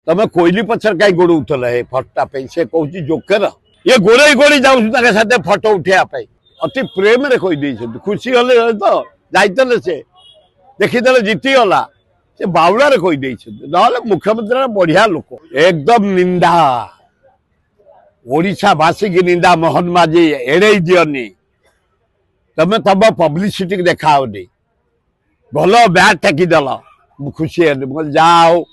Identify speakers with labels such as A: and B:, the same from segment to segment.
A: तमे कोईली पछर कहीं गोड़उल है फटा से कौन जोकर ये गोड़े गोड़ी जाते फटो उठा अति प्रेम रे कही खुशी हले तो जाते से देखीदे जीतीगला से बाउला रे कही ना मुख्यमंत्री बढ़िया लोक एकदम निंदा ओडिशावासी की निंदा मोहन माझी एड़े दियनी तमें तम पब्लिसिटी देखाओनी भल बैट टेकिदेल खुशी है जाओ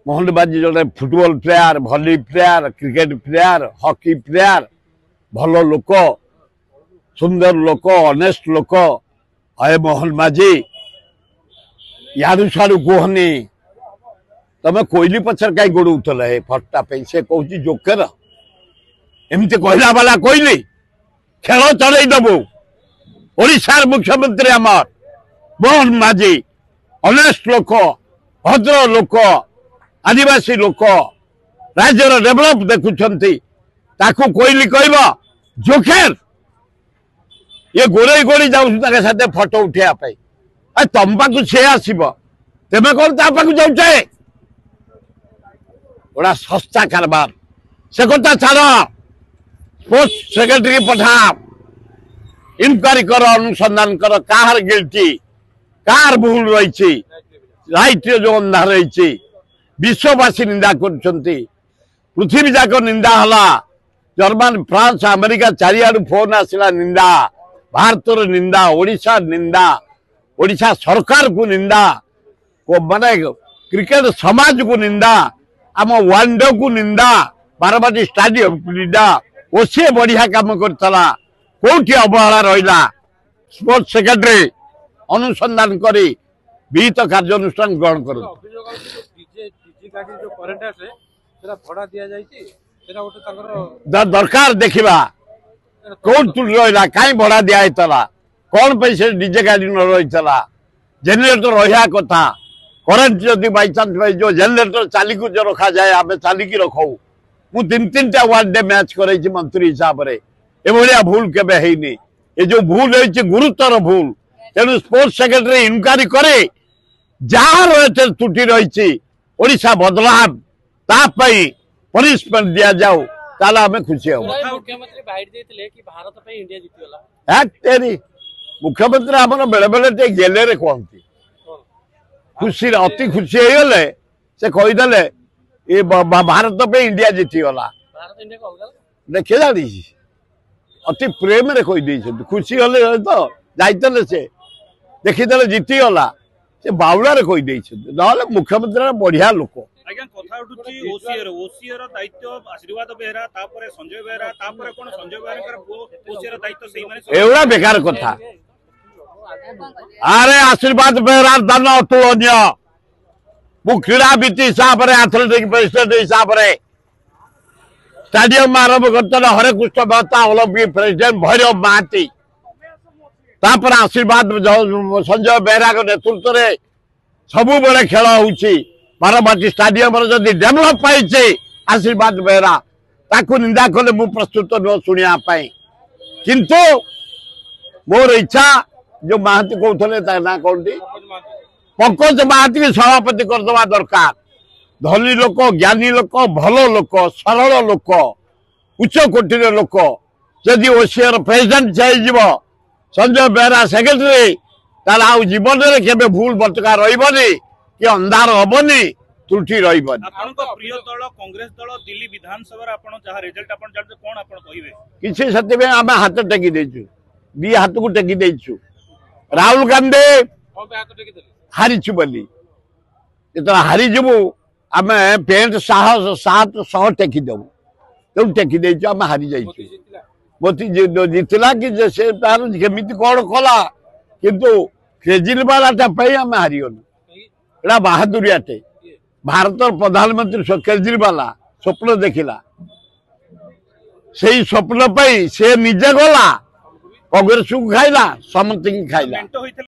A: मोहन माझी जो फुटबॉल प्लेयर भली player cricket player hockey player भल लोक सुंदर लोक ऑनेस्ट लोक अये मोहन माझी यादू साड़ू कहनी तमें कोईली पछर कहीं गोड़उल है फटा से कौन जोकर एमती कहला वाला कहली खेल चल दबू ओडिशार मुख्यमंत्री आमर मोहन माझी ऑनेस्ट लोक भद्र लोक आदिवासी लोक राज्यर डेभलप देखुंती कहली कह जोखेर ये गोड़े गोड़ी जाते फटो उठाई तम पाक सी आसब तेमे कौन ता पाक जाऊे गोड़ा सस्ता कारबार से कथा छाड़ स्पोर्ट्स सेक्रेटरी पठा इनक्वारी कर अनुसंधान कर कार गिल्टी कार भूल रही राइट जो अंधार रही विश्ववासी निंदा कर पृथ्वी जाक निंदा हला जर्मन फ्रांस अमेरिका चारियाडू फोन आसला निंदा भारतर निंदा ओडिशा निंदा ओडिशा सरकार को निंदा को माने क्रिकेट समाज को निंदा आम वनडे को निंदा बारबाटी स्टाडियम को निंदा ओसी बढ़िया काम करता कौटी अवहेला रहा स्पोर्ट्स सेक्रेटरी अनुसंधान करी विहित कार्यानुष्ठान ग्रहण कर दरकार देखा कौन त्रुटि रहा कहीं भड़ा दिखाला कौन पैसे डीजे गाड़ी न रही जेनेटर रहा कथा करेन्ट जदि बाई चान्स जो जेनेटर चालिक जो रखा जाए आम चालिकी रखू मु तीन टा वनडे मैच कर मंत्री हिसाब से एभलिया भूल केबे हेनी ये जो भूल है गुरुतर भूल तेणु स्पोर्ट्स सेक्रेटरी इनक्वारी करे जार त्रुटि रही ओडिशा बदलाव तापाई पनिशमेंट दिया जाऊ ताला हमें खुशी हो
B: मुख्यमंत्री बाइट देथिले कि भारत पे इंडिया जीतीगला
A: तेरी मुख्यमंत्री आमर बेले बेले गेले रे कहती खुशी अति खुशी होगले से कहीदे ये भारत पे इंडिया जीतीगला देखिए जानी अति प्रेम रे कही खुशी हले तो जाते से देखीदे जीतीगला से बाउला रे कही ना मुख्यमंत्री बढ़िया लोक
C: आज्ञा कथा उठुची ओसीएर दायित्व आशीर्वाद बेहरा तापरे संजय बेहरा तापरे कोन संजय बेहरा ओसीएर दायित्व सही माने
A: एवढा बेकार कथा अरे आशीर्वाद बेहरा दान अतुलनीय मु क्रीड़ाविद हिसाब से एथलेटिक प्रेसिडेंट हिसाब से स्टाडियम आरंभ करते हरे कृष्ण मेहता ओलंपिक प्रेसिडेंट भैरव महांती तापर आशीर्वाद संजय बेहरा नेतृत्व में सबु बेले खेल होउची बारबाटी स्टाडियम जदि डेभलप पाइছে आशीर्वाद बेहरा ताकू निंदा कले मु प्रस्तुत न सुनिया पाई किंतु मोर इच्छा जो महांती कहते ना कौन पंकज महांती की सभापति करदवा दरकार धनी लोक ज्ञानी लोक भल लोक सरल लोक उच्च कोटिर लोक जदि ओसीआर प्रेसिडेंट चाहिए संजय बेहरा सेक्रेटरी ताल आ जीवन में केबे भूल बटका रही कि अंधार हेनी त्रुटि रही
C: प्रिय दल कांग्रेस दल दिल्ली विधानसभा आपण जहां रिजल्ट आपण जानते कोन आपण कहिबे
A: किछि सते आम हाथ टेकी देछु दी हाथ को टेकी देछु राहुल गांधी हारिछु बोली तो हारी जबू आम पेंट साहस सात सह टेकी देबू तो टेकी देछु आम हारी जाइछु मोती जीतला कि से तार केमिति कोन कला किंतु केजरीवाल आम हारीगलु एटा बहादुरी आटे भारत प्रधानमंत्री केजरीवाल स्वप्न देखिला से स्वप्न से निजे गला कांग्रेस को खाइला समस्त खाइला।